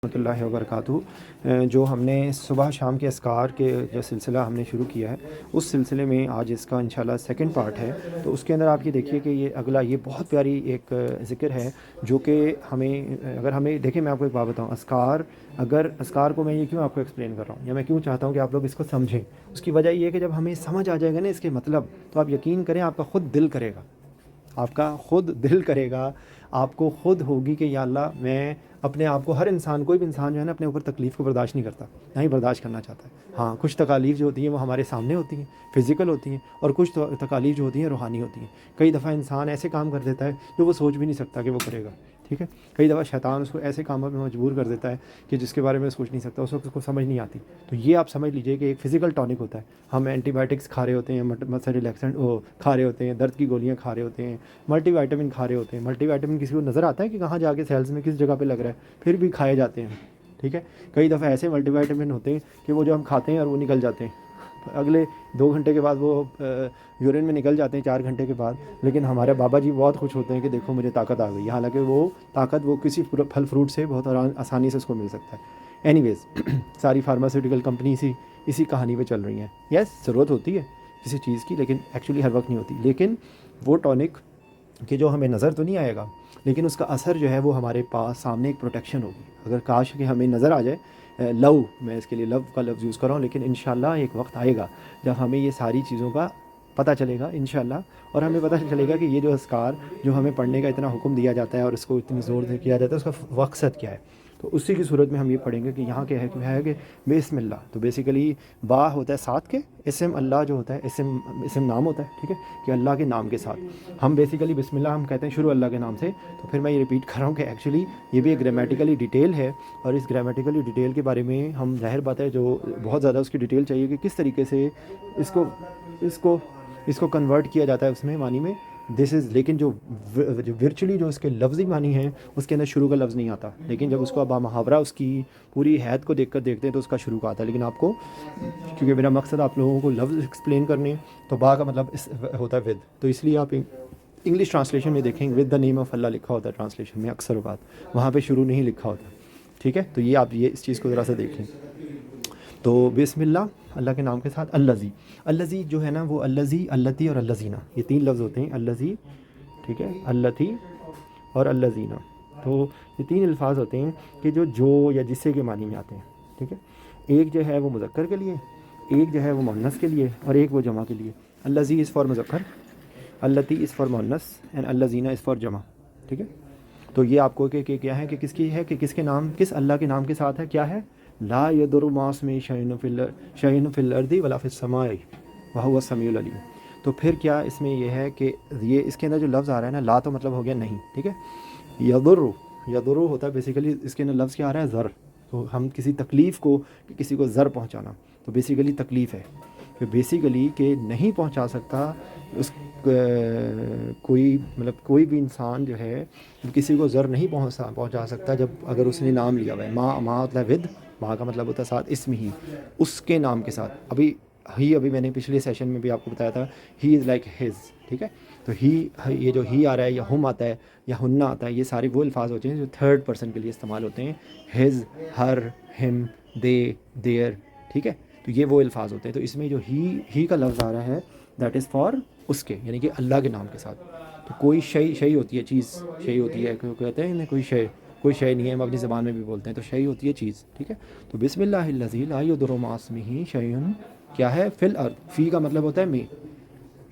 رحمۃ اللہ وبرکاتہ۔ جو ہم نے صبح شام کے اذکار کے جو سلسلہ ہم نے شروع کیا ہے، اس سلسلے میں آج اس کا انشاءاللہ سیکنڈ پارٹ ہے۔ تو اس کے اندر آپ یہ دیکھیے کہ یہ اگلا یہ بہت پیاری ایک ذکر ہے جو کہ ہمیں دیکھیں، میں آپ کو ایک بات بتاؤں، اذکار کو میں یہ کیوں آپ کو ایکسپلین کر رہا ہوں، یا میں کیوں چاہتا ہوں کہ آپ لوگ اس کو سمجھیں، اس کی وجہ یہ ہے کہ جب ہمیں سمجھ آ جائے گا نا اس کے مطلب، تو آپ یقین کریں آپ کا خود دل کرے گا، آپ کو خود ہوگی کہ یا اللہ میں اپنے آپ کو، ہر انسان، کوئی بھی انسان جو ہے نا اپنے اوپر تکلیف کو برداشت نہیں کرتا، نہ ہی برداشت کرنا چاہتا ہے۔ ہاں، کچھ تکالیف جو ہوتی ہیں وہ ہمارے سامنے ہوتی ہیں، فزیکل ہوتی ہیں، اور کچھ تکالیف جو ہوتی ہیں روحانی ہوتی ہیں۔ کئی دفعہ انسان ایسے کام کر دیتا ہے جو وہ سوچ بھی نہیں سکتا کہ وہ کرے گا، ٹھیک ہے۔ کئی دفعہ شیطان اس کو ایسے کاموں میں مجبور کر دیتا ہے کہ جس کے بارے میں سوچ نہیں سکتا، اس کو سمجھ نہیں آتی۔ تو یہ آپ سمجھ لیجئے کہ ایک فزیکل ٹانک ہوتا ہے، ہم اینٹی بایوٹکس کھا رہے ہوتے ہیں، مثلا ریلیکسنٹ کھا رہے ہوتے ہیں، درد کی گولیاں کھا رہے ہوتے ہیں، ملٹی وائٹامن کھا رہے ہوتے ہیں۔ ملٹی وائٹامن کسی کو نظر آتا ہے کہ کہاں جا کے سیلز میں کس جگہ پہ لگ رہا ہے، پھر بھی کھائے جاتے ہیں، ٹھیک ہے۔ کئی دفعہ ایسے ملٹی وائٹامن ہوتے ہیں کہ وہ جو ہم کھاتے ہیں اور وہ نکل جاتے ہیں، اگلے 2 گھنٹے کے بعد وہ یورین میں نکل جاتے ہیں، 4 گھنٹے کے بعد، لیکن ہمارے بابا جی بہت خوش ہوتے ہیں کہ دیکھو مجھے طاقت آ گئی، حالانکہ وہ طاقت وہ کسی پھل فروٹ سے بہت آسانی سے اس کو مل سکتا ہے۔ اینی ویز، ساری فارماسیوٹیکل کمپنی اسی کہانی پہ چل رہی ہیں۔ یس، ضرورت ہوتی ہے کسی چیز کی، لیکن ایکچولی ہر وقت نہیں ہوتی۔ لیکن وہ ٹونک کہ جو ہمیں نظر تو نہیں آئے گا، لیکن اس کا اثر جو ہے وہ ہمارے پاس سامنے ایک پروٹیکشن ہوگی۔ اگر کاش کہ ہمیں نظر آ جائے، میں اس کے لیے لو کا لفظ یوز کر رہا ہوں، لیکن انشاءاللہ ایک وقت آئے گا جب ہمیں یہ ساری چیزوں کا پتہ چلے گا انشاءاللہ، اور ہمیں پتہ چلے گا کہ یہ جو اذکار جو ہمیں پڑھنے کا اتنا حکم دیا جاتا ہے اور اس کو اتنی زور سے کیا جاتا ہے، اس کا مقصد کیا ہے۔ تو اسی کی صورت میں ہم یہ پڑھیں گے کہ یہاں کیا ہے کہ بسم اللہ، تو بیسیکلی با ہوتا ہے ساتھ کے، اسم اللہ جو ہوتا ہے، اسم نام ہوتا ہے، ٹھیک ہے، کہ اللہ کے نام کے ساتھ ہم بیسیکلی بسم اللہ ہم کہتے ہیں شروع اللہ کے نام سے۔ تو پھر میں یہ ریپیٹ کر رہا ہوں کہ ایکچولی یہ بھی ایک گرامیٹیکلی ڈیٹیل ہے، اور اس گرامیٹیکلی ڈیٹیل کے بارے میں ہم، ظاہر بات ہے جو بہت زیادہ اس کی ڈیٹیل چاہیے کہ کس طریقے سے اس کو کنورٹ کیا جاتا ہے اس میں معنی میں دس از، لیکن جو ورچولی جو اس کے لفظی معنی ہیں اس کے اندر شروع کا لفظ نہیں آتا، لیکن جب اس کو با محاورہ اس کی پوری حیت کو دیکھتے ہیں تو اس کا شروع کا آتا ہے۔ لیکن آپ کو، کیونکہ میرا مقصد آپ لوگوں کو لفظ ایکسپلین کرنے، تو با کا مطلب ہوتا ہے ود، تو اس لیے آپ انگلش ٹرانسلیشن میں دیکھیں ود دا نیم آف اللہ لکھا ہوتا ہے، ٹرانسلیشن میں اکثر اوقات وہاں پہ شروع نہیں لکھا ہوتا، ٹھیک ہے۔ تو یہ آپ اس چیز کو ذرا سا دیکھ لیں۔ تو بسم اللہ، اللہ کے نام کے ساتھ، الذی جو ہے نا وہ الذی، اللتی اور الذین، یہ 3 لفظ ہوتے ہیں، الذی، ٹھیک ہے، اللتی اور الذین۔ تو یہ 3 الفاظ ہوتے ہیں کہ جو یا جسے کے معنی میں آتے ہیں، ٹھیک ہے۔ ایک جو ہے وہ مذکر کے لیے، ایک جو ہے وہ مؤنث کے لیے، اور ایک وہ جمع کے لیے۔ الذی از فار مذکر، اللتی از فار مؤنث، اینڈ الذین از فار جمع، ٹھیک ہے۔ تو یہ آپ کو کہ کیا ہے کہ کس کی ہے، کہ کس کے نام، کس اللہ کے نام کے ساتھ ہے، کیا ہے، لا یضر مع اسمہ شیء فی الارض ولا فی السماء وہو السمیع العلیم۔ تو پھر کیا اس میں یہ ہے کہ یہ اس کے اندر جو لفظ آ رہا ہے نا، لا تو مطلب ہو گیا نہیں، ٹھیک ہے۔ یضر ہوتا ہے بیسیکلی، اس کے اندر لفظ کیا آ رہا ہے، ضر، تو ہم کسی تکلیف کو، کسی کو ضر پہنچانا، تو بیسیکلی تکلیف ہے کہ بیسیکلی کہ نہیں پہنچا سکتا اس کوئی بھی انسان جو ہے کسی کو ضر نہیں پہنچا سکتا جب اگر اس نے نام لیا ہوا ہے۔ ماں ہوتا ہے ود، ماں کا مطلب ہوتا ہے ساتھ، اسم ہی، اس کے نام کے ساتھ۔ ابھی میں نے پچھلے سیشن میں بھی آپ کو بتایا تھا، ہی از لائک ہز، ٹھیک ہے۔ تو یہ جو ہی آ رہا ہے یا ہم آتا ہے یا ہننا آتا ہے، یہ سارے وہ الفاظ ہوتے ہیں جو 3rd پرسن کے لیے استعمال ہوتے ہیں، ہز، ہر، ہم، دے، دیئر، ٹھیک ہے۔ تو یہ وہ الفاظ ہوتے ہیں۔ تو اس میں جو ہی کا لفظ آ رہا ہے، دیٹ از فار اس کے، یعنی کہ اللہ کے نام کے ساتھ۔ تو کوئی شے ہوتی ہے، چیز شے ہوتی ہے، کہتے ہیں کوئی شے نہیں ہے، ہم اپنی زبان میں بھی بولتے ہیں، تو شے ہوتی ہے چیز، ٹھیک ہے۔ تو بسم اللہ الذی لا یضر مع اسمہ شیء، کیا ہے، فی الارض، فی کا مطلب ہوتا ہے میں،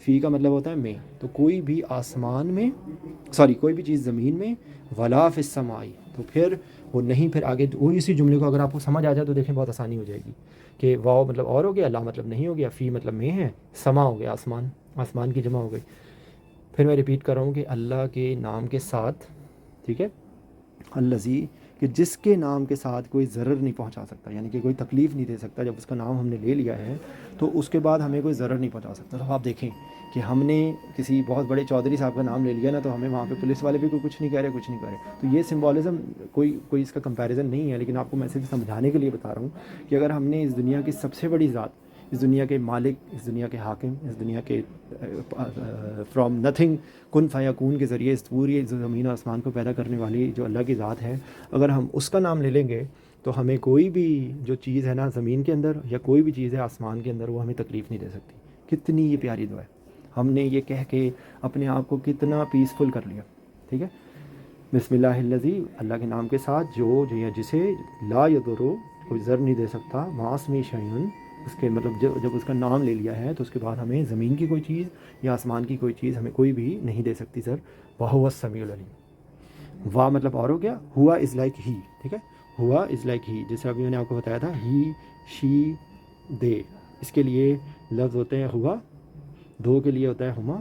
فی کا مطلب ہوتا ہے میں، تو کوئی بھی آسمان میں، کوئی بھی چیز زمین میں، ولا فی السماء، تو پھر وہ نہیں، پھر آگے وہ اسی جملے کو اگر آپ کو سمجھ آ جائے تو دیکھیں بہت آسانی ہو جائے گی کہ واو مطلب اور ہو گیا، لا مطلب نہیں ہو گیا، فی مطلب میں ہے، سما ہو گیا آسمان کی جمع ہو گئی۔ پھر میں ریپیٹ کر رہا ہوں کہ اللہ کے نام کے ساتھ، ٹھیک ہے، الذی، کہ جس کے نام کے ساتھ کوئی ضرر نہیں پہنچا سکتا، یعنی کہ کوئی تکلیف نہیں دے سکتا۔ جب اس کا نام ہم نے لے لیا ہے تو اس کے بعد ہمیں کوئی ضرر نہیں پہنچا سکتا۔ تو آپ دیکھیں کہ ہم نے کسی بہت بڑے چودھری صاحب کا نام لے لیا نا، تو ہمیں وہاں پہ پولیس والے بھی کوئی کچھ نہیں کہہ رہے۔ تو یہ سمبولزم کوئی اس کا کمپیریزن نہیں ہے، لیکن آپ کو میں صرف سمجھانے کے لیے بتا رہا ہوں کہ اگر ہم نے اس دنیا کی سب سے بڑی ذات اس دنیا کے مالک، اس دنیا کے حاکم، اس دنیا کے فرام نتھنگ کن فیکون کے ذریعے اس پوری زمین و آسمان کو پیدا کرنے والی جو اللہ کی ذات ہے، اگر ہم اس کا نام لے لیں گے تو ہمیں کوئی بھی جو چیز ہے نا زمین کے اندر یا کوئی بھی چیز ہے آسمان کے اندر، وہ ہمیں تکلیف نہیں دے سکتی۔ کتنی یہ پیاری دعا ہے، ہم نے یہ کہہ کے اپنے آپ کو کتنا پیسفل کر لیا، ٹھیک ہے۔ بسم اللہ الذی، اللہ کے نام کے ساتھ جو یا جسے لا یضرو، کوئی ضر نہیں دے سکتا، مع اسمہ شیء، اس کے مطلب جب اس کا نام لے لیا ہے تو اس کے بعد ہمیں زمین کی کوئی چیز یا آسمان کی کوئی چیز ہمیں کوئی بھی نہیں دے سکتی ضر۔ وہو السمیع العلیم، وا مطلب اور ہو گیا، ہوا از لائک ہی، ٹھیک ہے، ہوا از لائک ہی، جیسے ابھی میں نے آپ کو بتایا تھا ہی، شی، دے، اس کے لیے لفظ ہوتے ہیں ہوا، دو کے لیے ہوتا ہے ہما،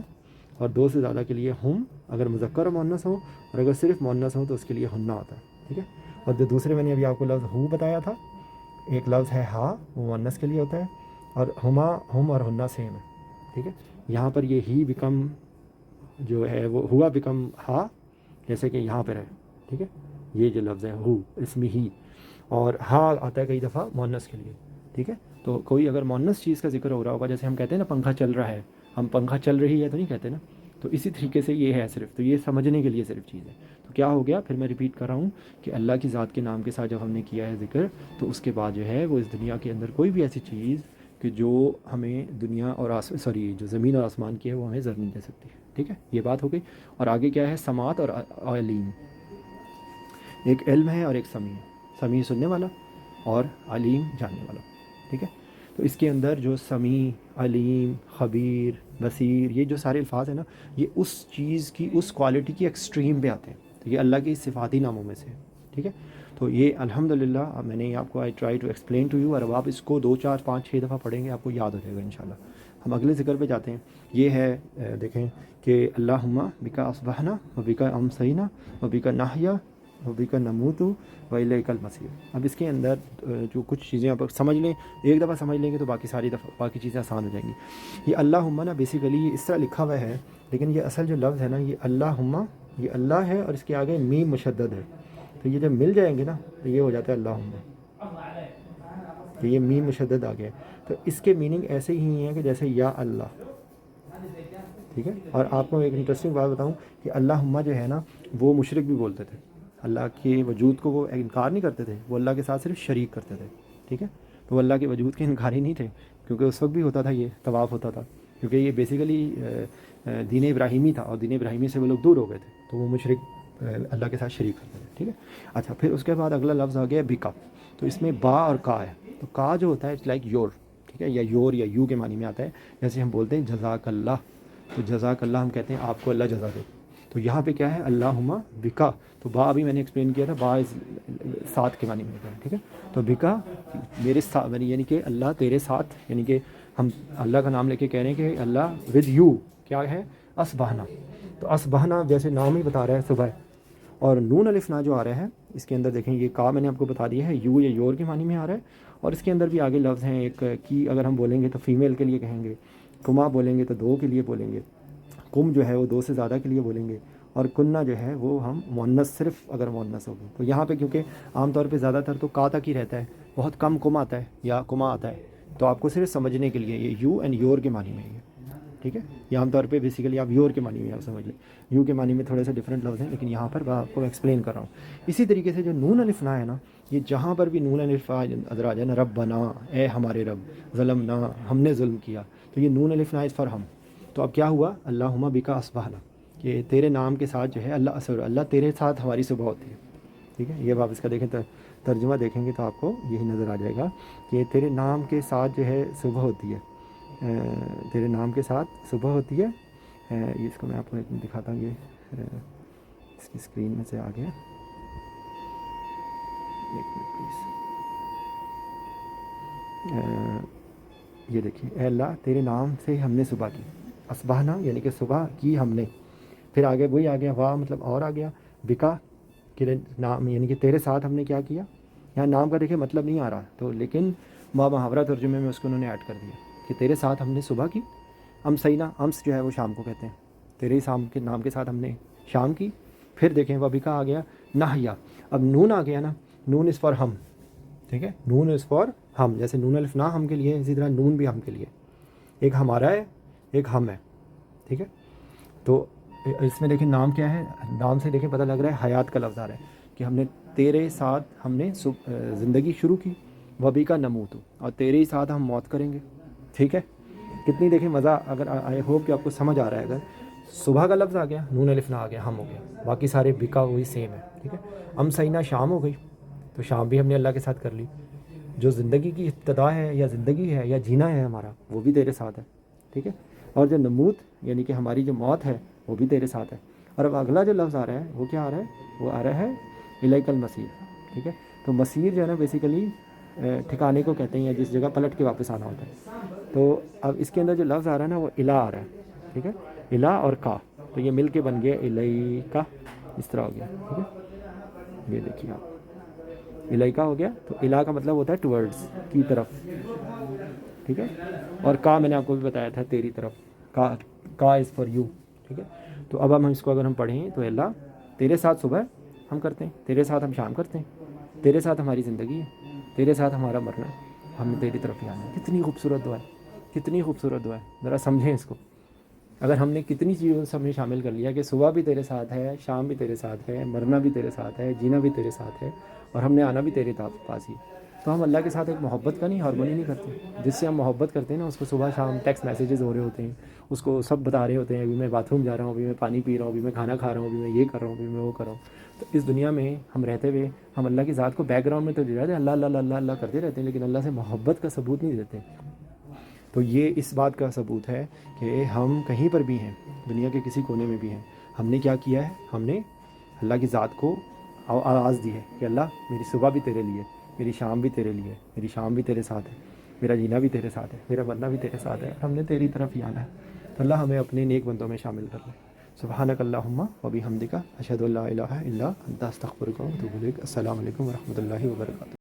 اور دو سے زیادہ کے لیے ہم، اگر مذکر و مؤنث ہو، اور اگر صرف مؤنث ہو تو اس کے لیے ہنہ ہوتا ہے، ٹھیک ہے۔ اور جو دوسرے میں نے ابھی آپ کو لفظ ہو بتایا تھا، ایک لفظ ہے ہا، وہ مؤنث کے لیے ہوتا ہے، اور ہما، ہم اور ہنہ سیم ہے، ٹھیک ہے۔ یہاں پر یہ ہی بیکم جو ہے وہ ہوا بیکم ہا، جیسے کہ یہاں پر ہے، ٹھیک ہے، یہ جو لفظ ہے ہو اسم ہی، اور ہا آتا ہے کئی دفعہ مؤنث کے لیے، ٹھیک ہے۔ تو کوئی اگر مؤنث چیز کا ذکر ہو رہا ہوگا، جیسے ہم کہتے ہیں نا پنکھا چل رہا ہے، ہم پنکھا چل رہی ہے تو نہیں کہتے نا، تو اسی طریقے سے یہ ہے صرف، تو یہ سمجھنے کے لیے صرف چیز ہے۔ تو کیا ہو گیا، پھر میں ریپیٹ کر رہا ہوں کہ اللہ کی ذات کے نام کے ساتھ جب ہم نے کیا ہے ذکر، تو اس کے بعد جو ہے وہ اس دنیا کے اندر کوئی بھی ایسی چیز کہ جو ہمیں دنیا اور جو زمین اور آسمان کی ہے وہ ہمیں ضر نہیں دے سکتی، ٹھیک ہے، یہ بات ہو گئی۔ اور آگے کیا ہے، سماعت اور علیم، ایک علم ہے اور ایک سمیع، سمیع سننے والا اور علیم جاننے والا، ٹھیک ہے۔ تو اس کے اندر جو سمیع، علیم، خبیر، بصیر، یہ جو سارے الفاظ ہیں نا، یہ اس چیز کی، اس کوالٹی کی ایکسٹریم پہ آتے ہیں، تو یہ اللہ کے صفاتی ناموں میں سے ہے، ٹھیک ہے۔ تو یہ الحمدللہ میں نے آپ کو I try to explain to you, اور اب آپ اس کو 2 4 5 6 دفعہ پڑھیں گے آپ کو یاد ہو جائے گا انشاءاللہ۔ ہم اگلے ذکر پہ جاتے ہیں، یہ ہے دیکھیں کہ اللہم بک اصبحنا و بک امسینا و بک نحیا و بک نموت و الیک المصیر۔ اب اس کے اندر جو کچھ چیزیں آپ سمجھ لیں، ایک دفعہ سمجھ لیں گے تو باقی چیزیں آسان ہو جائیں گی۔ یہ اللہم نا بیسیکلی یہ اس طرح لکھا ہوا ہے، لیکن یہ اصل جو لفظ ہے نا، یہ اللہم، یہ اللہ ہے اور اس کے آگے میم مشدد ہے، تو یہ جب مل جائیں گے نا تو یہ ہو جاتا ہے اللہم، کہ یہ میم مشدد آ گیا، تو اس کے میننگ ایسے ہی ہیں کہ جیسے یا اللہ، ٹھیک ہے۔ اور آپ کو ایک انٹرسٹنگ بات بتاؤں کہ اللہم جو ہے نا، وہ مشرک بھی بولتے تھے، اللہ کے وجود کو وہ انکار نہیں کرتے تھے، وہ اللہ کے ساتھ صرف شریک کرتے تھے، ٹھیک ہے۔ تو وہ اللہ کے وجود کے انکاری نہیں تھے، کیونکہ اس وقت بھی ہوتا تھا یہ طواف ہوتا تھا، کیونکہ یہ بیسیکلی دین ابراہیمی تھا، اور دین ابراہیمی سے وہ لوگ دور ہو گئے تھے، تو وہ مشرک اللہ کے ساتھ شریک کرتے تھے، ٹھیک ہے۔ اچھا، پھر اس کے بعد اگلا لفظ آ گیا بکا، تو اس میں با اور کا ہے، تو کا جو ہوتا ہے اٹس لائک یور، ٹھیک ہے، یا یور یا یو کے معنی میں آتا ہے، جیسے ہم بولتے ہیں جزاک اللہ، تو جزاک اللہ ہم کہتے ہیں آپ کو اللہ جزا دے، تو یہاں پہ کیا ہے اللہم بکا، تو با ابھی میں نے ایکسپلین کیا تھا، با ساتھ کے معنی میں ہوتا ہے، ٹھیک ہے۔ تو بکا میرے ساتھ، یعنی کہ اللہ تیرے ساتھ، یعنی کہ ہم اللہ کا نام لے کے کہہ رہے ہیں کہ اللہ ود یو، کیا ہے، اصبحنا، تو اصبحنا جیسے نام ہی بتا رہا ہے صبح، اور نون الف نا جو آ رہا ہے اس کے اندر دیکھیں، یہ کا میں نے آپ کو بتا دیا ہے، یو یا یور کے معنی میں آ رہا ہے، اور اس کے اندر بھی آگے لفظ ہیں، ایک کی اگر ہم بولیں گے تو فیمیل کے لیے کہیں گے، کما بولیں گے تو 2 کے لیے بولیں گے، کم جو ہے وہ 2 سے زیادہ کے لیے بولیں گے، اور کنہ جو ہے وہ ہم مؤنث صرف اگر مؤنث ہوگی، تو یہاں پہ کیونکہ عام طور پہ زیادہ تر تو کا تک ہی رہتا ہے، بہت کم کم آتا ہے یا کما آتا ہے، تو آپ کو صرف سمجھنے کے لیے یہ یو اینڈ یور کے معنی میں ہے، ٹھیک ہے۔ یہ عام طور پہ بیسیکلی آپ یور کے معنی میں آپ سمجھ لیں، یو کے معنی میں تھوڑے سے ڈفرینٹ لفظ ہیں، لیکن یہاں پر میں آپ کو ایکسپلین کر رہا ہوں۔ اسی طریقے سے جو نون الف نا ہے نا، یہ جہاں پر بھی نون الف ادر آ جائے نا، ربنا، اے ہمارے رب، ظلمنا، ہم نے ظلم کیا، تو یہ نون الف نا از فار ہم، تو اب کیا ہوا، اللہم بکا اصبحنا، کہ تیرے نام کے ساتھ جو ہے اللہ تیرے ساتھ ہماری صبح ہوتی ہے، ٹھیک ہے۔ یہ آپ اس کا دیکھیں ترجمہ دیکھیں گے تو آپ کو یہی نظر آ جائے گا کہ تیرے نام کے ساتھ جو ہے صبح ہوتی ہے، تیرے نام کے ساتھ صبح ہوتی ہے۔ اس کو میں آپ کو دکھاتا ہوں، یہ اس کی اسکرین میں سے آ گیا، ایک منٹ پلیز، یہ دیکھیے، اے اللہ تیرے نام سے ہم نے صبح کی، اصبحنا یعنی کہ صبح کی ہم نے، پھر آگے وہی آ گیا، واہ مطلب اور آ گیا، بکا کہ نام یعنی کہ تیرے ساتھ ہم نے کیا کیا، یہاں نام کا دیکھیں مطلب نہیں آ رہا، تو لیکن محاورہ ترجمے میں اس کو انہوں نے ایڈ کر دیا کہ تیرے ساتھ ہم نے صبح کی، امسینا، امس جو ہے وہ شام کو کہتے ہیں، تیرے شام کے نام کے ساتھ ہم نے شام کی، پھر دیکھیں وہ بکا آ گیا، نحیا، اب نون آ گیا نا، نون اس فار ہم، ٹھیک ہے. نون از فار ہم، جیسے نون الف نا ہم کے لیے، اسی طرح نون بھی ہم کے لیے. ایک ہمارا ہے، ایک ہم ہے. ٹھیک ہے. تو اس میں دیکھیں نام کیا ہے، نام سے دیکھیں پتہ لگ رہا ہے حیات کا لفظ آ رہا ہے کہ ہم نے تیرے ساتھ ہم نے زندگی شروع کی، وبی کا نموت، اور تیرے ہی ساتھ ہم موت کریں گے. ٹھیک ہے. کتنی دیکھیں مزہ، اگر آئی ہوپ کہ آپ کو سمجھ آ رہا ہے. اگر صبح کا لفظ آ گیا، نون الف نا آ گیا، ہم ہو گیا، باقی سارے بکا وہی سیم ہے. ٹھیک ہے. سینا شام ہو گئی، تو شام بھی ہم نے اللہ کے ساتھ کر لی. جو زندگی کی ابتدا ہے یا زندگی ہے یا جینا ہے ہمارا، وہ بھی تیرے ساتھ ہے. ٹھیک ہے. اور جو نموت یعنی کہ ہماری جو موت ہے وہ بھی تیرے ساتھ ہے. اور اب اگلا جو لفظ آ رہا ہے وہ کیا آ رہا ہے، وہ آ رہا ہے الیک المصیر. ٹھیک ہے. تو مصیر جو ہے نا بیسیکلی ٹھکانے کو کہتے ہیں، یا جس جگہ پلٹ کے واپس آنا ہوتا ہے. تو اب اس کے اندر جو لفظ آ رہا ہے نا وہ الہ آ رہا ہے. ٹھیک ہے. الہ اور کا، تو یہ مل کے بن گیا الیکا، اس طرح ہو گیا. ٹھیک ہے. یہ دیکھیے آپ، الیکا ہو گیا. تو الہ کا مطلب ہوتا ہے ٹورڈز، کی طرف. ٹھیک ہے. اور کا میں نے آپ کو بھی بتایا تھا تیری طرف، کا از فار یو. ٹھیک ہے. تو اب ہم اس کو اگر ہم پڑھیں تو اللہ تیرے ساتھ صبح ہم کرتے ہیں، تیرے ساتھ ہم شام کرتے ہیں، تیرے ساتھ ہماری زندگی ہے، تیرے ساتھ ہمارا مرنا ہے، ہم نے تیری طرف ہی آنا ہے. کتنی خوبصورت دعا ہے، کتنی خوبصورت دعا ہے. ذرا سمجھیں اس کو. اگر ہم نے کتنی چیزوں سے ہم نے شامل کر لیا کہ صبح بھی تیرے ساتھ ہے، شام بھی تیرے ساتھ ہے، مرنا بھی تیرے ساتھ ہے، جینا بھی تیرے ساتھ ہے، اور ہم نے آنا بھی تیرے پاس ہی. تو ہم اللہ کے ساتھ ایک محبت کا نہیں، ہارمونی نہیں کرتے. جس سے ہم محبت کرتے ہیں نا، اس کو صبح شام ٹیکسٹ میسیجز ہو رہے ہوتے ہیں، اس کو سب بتا رہے ہوتے ہیں، ابھی میں باتھ روم جا رہا ہوں، ابھی میں پانی پی رہا ہوں، ابھی میں کھانا کھا رہا ہوں، ابھی میں یہ کر رہا ہوں، ابھی میں وہ کر رہا ہوں. تو اس دنیا میں ہم رہتے ہوئے ہم اللہ کی ذات کو بیک گراؤنڈ میں تو دے رہتے ہیں، اللہ اللہ اللہ اللہ کرتے رہتے ہیں، لیکن اللہ سے محبت کا ثبوت نہیں دیتے. تو یہ اس بات کا ثبوت ہے کہ ہم کہیں پر بھی ہیں، دنیا کے کسی کونے میں بھی ہیں، ہم نے کیا کیا ہے، ہم نے اللہ کی ذات کو آواز دی ہے کہ اللہ میری صبح بھی تیرے لیے، میری شام بھی تیرے لیے، میری شام بھی تیرے ساتھ ہے، میرا جینا بھی تیرے ساتھ ہے، میرا مرنا بھی تیرے ساتھ ہے، ہم نے تیری طرف ہی آنا ہے. تو اللہ ہمیں اپنے نیک بندوں میں شامل کر لے. سبحانک اللہم و بحمدک، اشہد ان لا الہ الا انت، استغفرک و اتوب الیک. السلام علیکم ورحمۃ اللہ وبرکاتہ.